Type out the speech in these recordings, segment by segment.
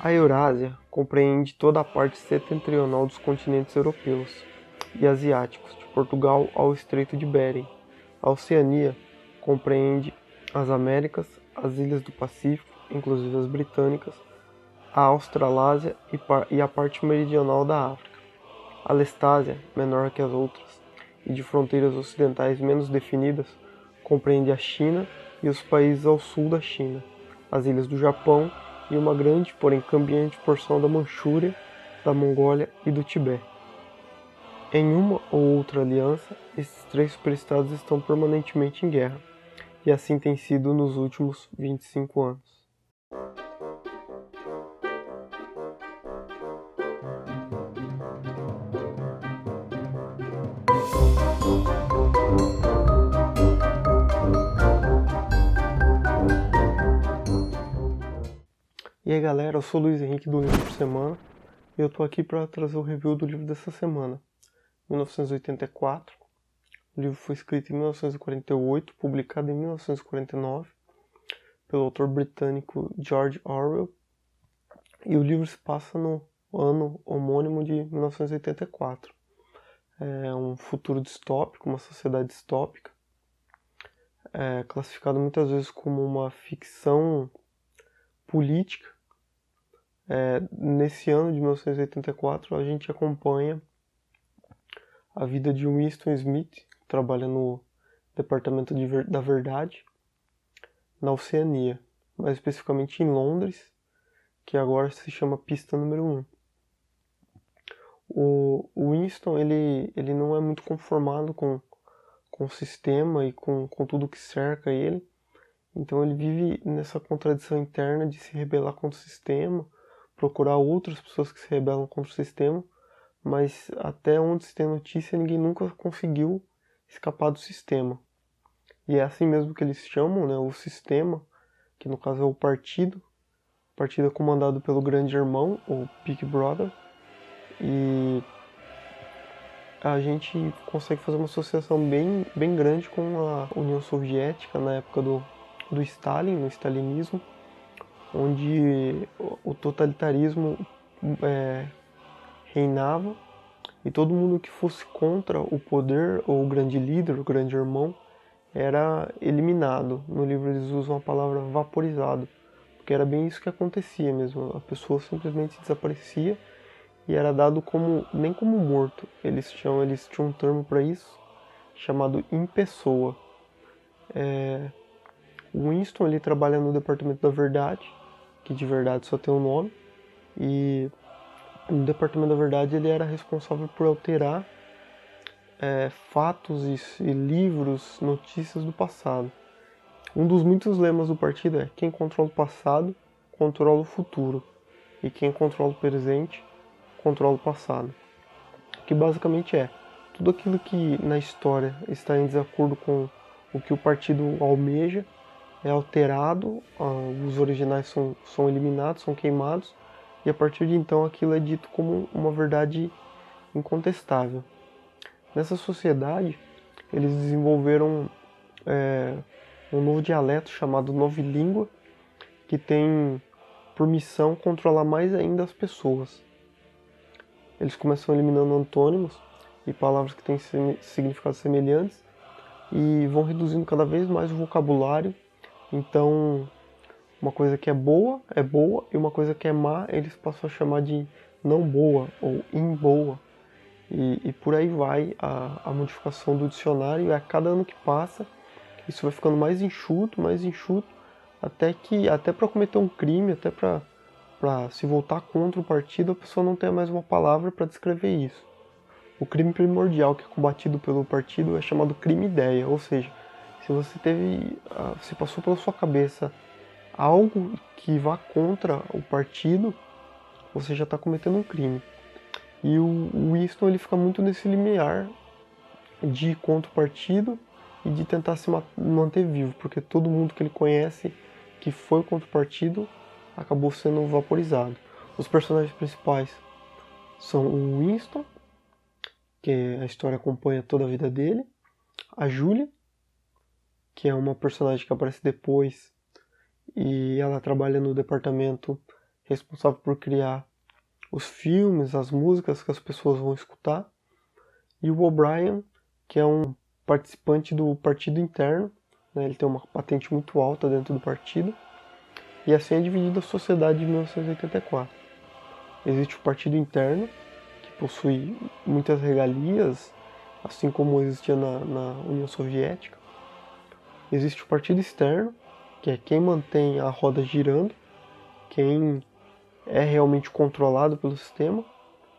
A Eurásia compreende toda a parte setentrional dos continentes europeus e asiáticos, de Portugal ao Estreito de Bering. A Oceania compreende as Américas, as ilhas do Pacífico, inclusive as britânicas, a Australásia e a parte meridional da África. A Lestásia, menor que as outras, e de fronteiras ocidentais menos definidas, compreende a China e os países ao sul da China, as ilhas do Japão e uma grande, porém cambiante porção da Manchúria, da Mongólia e do Tibete. Em uma ou outra aliança, esses três superestados estão permanentemente em guerra, e assim tem sido nos últimos 25 anos. E aí galera, eu sou o Luiz Henrique do Livro por Semana e eu tô aqui para trazer o review do livro dessa semana, 1984. O livro foi escrito em 1948, publicado em 1949, pelo autor britânico George Orwell, e o livro se passa no ano homônimo de 1984. É um futuro distópico, uma sociedade distópica, classificado muitas vezes como uma ficção política. Nesse ano de 1984, a gente acompanha a vida de Winston Smith, que trabalha no Departamento da Verdade, na Oceania, mais especificamente em Londres, que agora se chama Pista Número 1. O Winston ele não é muito conformado com o sistema e com tudo que cerca ele, então ele vive nessa contradição interna de se rebelar contra o sistema, procurar outras pessoas que se rebelam contra o sistema, mas até onde se tem notícia, ninguém nunca conseguiu escapar do sistema. E é assim mesmo que eles chamam, né, o sistema, que no caso é o partido. O partido é comandado pelo grande irmão, o Big Brother, e a gente consegue fazer uma associação bem grande com a União Soviética na época do Stalin, no stalinismo, onde o totalitarismo reinava e todo mundo que fosse contra o poder ou o grande líder, o grande irmão, era eliminado. No livro eles usam a palavra vaporizado, porque era bem isso que acontecia mesmo. A pessoa simplesmente desaparecia e era dado nem como morto. Eles tinham um termo para isso, chamado impessoa. O Winston ele trabalha no Departamento da Verdade, que de verdade só tem um nome, e no Departamento da Verdade ele era responsável por alterar fatos e livros, notícias do passado. Um dos muitos lemas do partido é: quem controla o passado, controla o futuro, e quem controla o presente, controla o passado. Que basicamente é tudo aquilo que na história está em desacordo com o que o partido almeja é alterado, os originais são eliminados, são queimados, e a partir de então aquilo é dito como uma verdade incontestável. Nessa sociedade, eles desenvolveram um novo dialeto chamado novilíngua, que tem por missão controlar mais ainda as pessoas. Eles começam eliminando antônimos e palavras que têm significados semelhantes e vão reduzindo cada vez mais o vocabulário. Então, uma coisa que é boa, e uma coisa que é má, eles passam a chamar de não boa ou imboa. E por aí vai a modificação do dicionário, e a cada ano que passa, isso vai ficando mais enxuto, até para cometer um crime, até para se voltar contra o partido, a pessoa não tem mais uma palavra para descrever isso. O crime primordial que é combatido pelo partido é chamado crime-ideia, ou seja, se você passou pela sua cabeça algo que vá contra o partido, você já está cometendo um crime. E o Winston ele fica muito nesse limiar de ir contra o partido e de tentar se manter vivo, porque todo mundo que ele conhece que foi contra o partido acabou sendo vaporizado. Os personagens principais são o Winston, que a história acompanha toda a vida dele, a Julia, que é uma personagem que aparece depois, e ela trabalha no departamento responsável por criar os filmes, as músicas que as pessoas vão escutar, e o O'Brien, que é um participante do partido interno, né? Ele tem uma patente muito alta dentro do partido, e assim é dividida a sociedade de 1984. Existe o partido interno, que possui muitas regalias, assim como existia na União Soviética. Existe o partido externo, que é quem mantém a roda girando, quem é realmente controlado pelo sistema,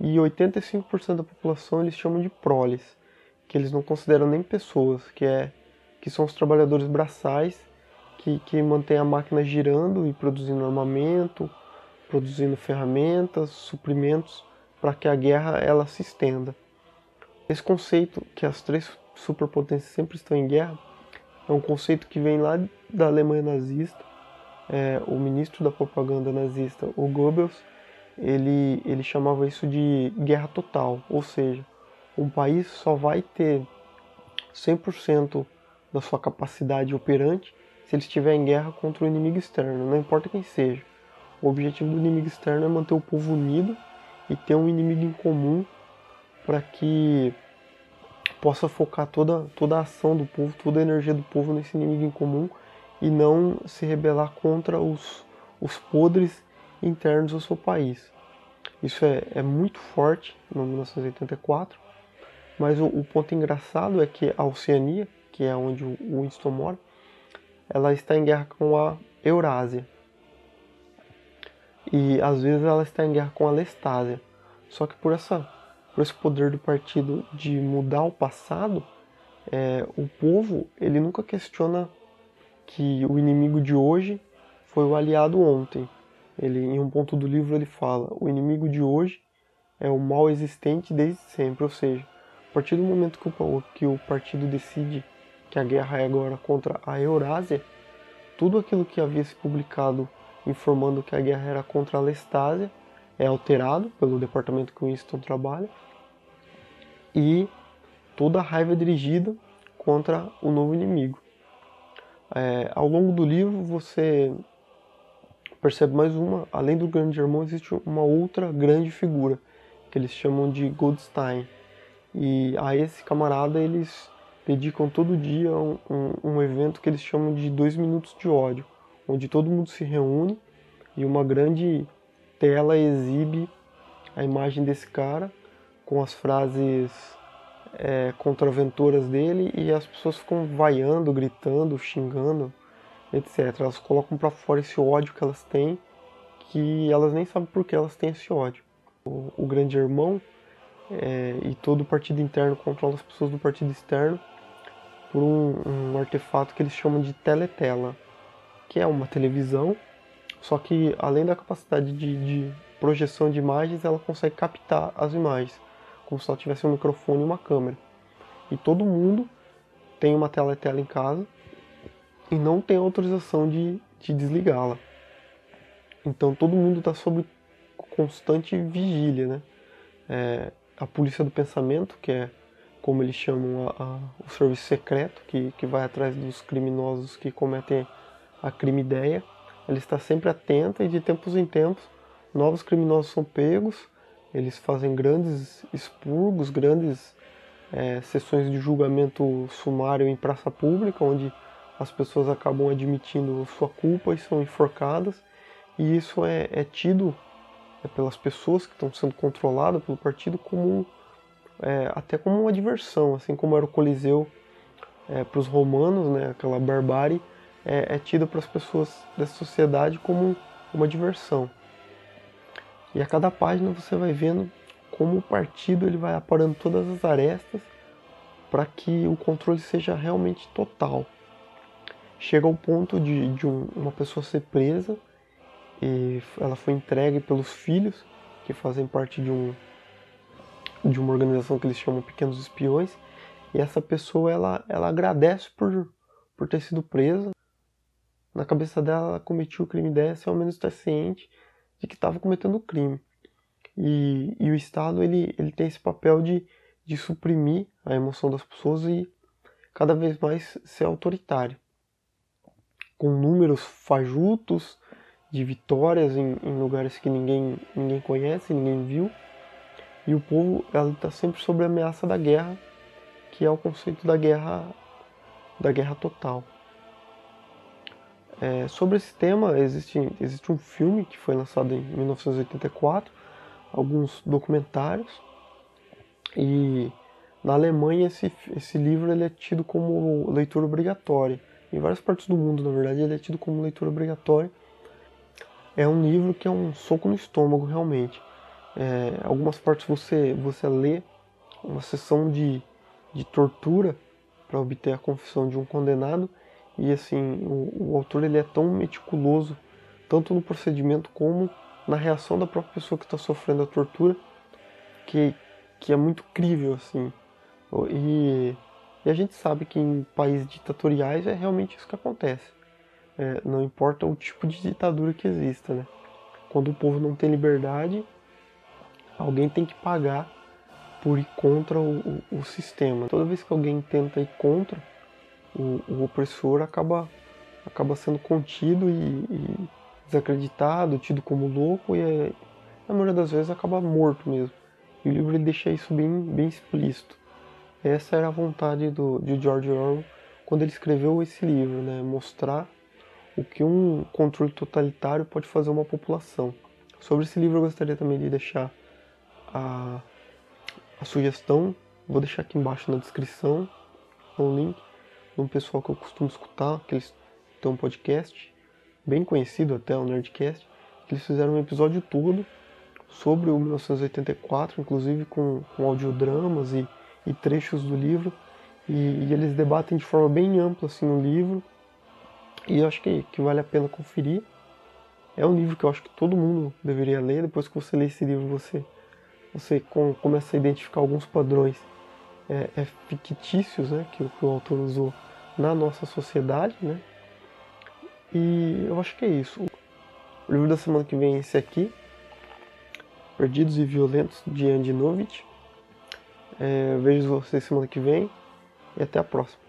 e 85% da população eles chamam de proles, que eles não consideram nem pessoas, que são os trabalhadores braçais que mantêm a máquina girando e produzindo armamento, produzindo ferramentas, suprimentos, para que a guerra ela se estenda. Esse conceito que as três superpotências sempre estão em guerra é um conceito que vem lá da Alemanha nazista. O ministro da propaganda nazista, o Goebbels, ele chamava isso de guerra total, ou seja, um país só vai ter 100% da sua capacidade operante se ele estiver em guerra contra o inimigo externo, não importa quem seja. O objetivo do inimigo externo é manter o povo unido e ter um inimigo em comum para que possa focar toda a ação do povo, toda a energia do povo nesse inimigo em comum e não se rebelar contra os podres internos do seu país. Isso é muito forte no 1984, mas o ponto engraçado é que a Oceania, que é onde o Winston mora, ela está em guerra com a Eurásia. E às vezes ela está em guerra com a Lestásia. Só que por esse poder do partido de mudar o passado, o povo ele nunca questiona que o inimigo de hoje foi o aliado ontem. Em um ponto do livro ele fala: o inimigo de hoje é o mal existente desde sempre. Ou seja, a partir do momento que o partido decide que a guerra é agora contra a Eurásia, tudo aquilo que havia se publicado informando que a guerra era contra a Lestásia é alterado pelo departamento que o Winston trabalha, e toda a raiva é dirigida contra o novo inimigo. Ao longo do livro você percebe além do grande irmão, existe uma outra grande figura, que eles chamam de Goldstein. E a esse camarada eles dedicam todo dia um evento que eles chamam de 2 minutos de ódio, onde todo mundo se reúne e uma grande tela exibe a imagem desse cara com as frases contraventoras dele, e as pessoas ficam vaiando, gritando, xingando, etc. Elas colocam pra fora esse ódio que elas têm, que elas nem sabem por que elas têm esse ódio. O grande irmão e todo o partido interno controla as pessoas do partido externo por um artefato que eles chamam de teletela, que é uma televisão, só que além da capacidade de projeção de imagens, ela consegue captar as imagens, como se ela tivesse um microfone e uma câmera. E todo mundo tem uma teletela em casa e não tem autorização de desligá-la. Então todo mundo está sob constante vigília, né? A polícia do pensamento, que é como eles chamam o serviço secreto, que vai atrás dos criminosos que cometem a crime-ideia, ela está sempre atenta, e de tempos em tempos novos criminosos são pegos, eles fazem grandes expurgos, grandes sessões de julgamento sumário em praça pública, onde as pessoas acabam admitindo sua culpa e são enforcadas, e isso é tido pelas pessoas que estão sendo controladas pelo partido como até como uma diversão, assim como era o Coliseu para os romanos, né, aquela barbárie, é tida para as pessoas dessa sociedade como uma diversão. E a cada página você vai vendo como o partido ele vai aparando todas as arestas para que o controle seja realmente total. Chega ao ponto de uma pessoa ser presa e ela foi entregue pelos filhos, que fazem parte de uma organização que eles chamam Pequenos Espiões, e essa pessoa ela agradece por ter sido presa. Na cabeça dela, ela cometia o crime dela sem ao menos estar ciente de que estava cometendo o crime. E o Estado ele tem esse papel de suprimir a emoção das pessoas e cada vez mais ser autoritário, com números fajutos de vitórias em lugares que ninguém conhece, ninguém viu. E o povo está sempre sob a ameaça da guerra, que é o conceito da guerra total. Sobre esse tema, existe um filme que foi lançado em 1984, alguns documentários, e na Alemanha esse livro ele é tido como leitura obrigatória. Em várias partes do mundo, na verdade, ele é tido como leitura obrigatória. É um livro que é um soco no estômago, realmente. Algumas partes você lê uma sessão de tortura para obter a confissão de um condenado, e assim, o autor ele é tão meticuloso, tanto no procedimento como na reação da própria pessoa que está sofrendo a tortura, que é muito crível, assim. E a gente sabe que em países ditatoriais é realmente isso que acontece. Não importa o tipo de ditadura que exista, né? Quando o povo não tem liberdade, alguém tem que pagar por ir contra o sistema. Toda vez que alguém tenta ir contra, o opressor acaba sendo contido e desacreditado, tido como louco, e na maioria das vezes acaba morto mesmo. E o livro ele deixa isso bem explícito. Essa era a vontade de George Orwell quando ele escreveu esse livro, né? Mostrar o que um controle totalitário pode fazer a uma população. Sobre esse livro eu gostaria também de deixar a sugestão, vou deixar aqui embaixo na descrição, um link de um pessoal que eu costumo escutar, que eles têm um podcast, bem conhecido até, o Nerdcast, que eles fizeram um episódio todo sobre o 1984, inclusive com audiodramas e trechos do livro, e eles debatem de forma bem ampla assim, no livro, e eu acho que vale a pena conferir. É um livro que eu acho que todo mundo deveria ler. Depois que você lê esse livro, você começa a identificar alguns padrões fictícios, né, que o autor usou na nossa sociedade, né? E eu acho que é isso. O livro da semana que vem é esse aqui, Perdidos e Violentos, de Andy Novich. Vejo vocês semana que vem e até a próxima.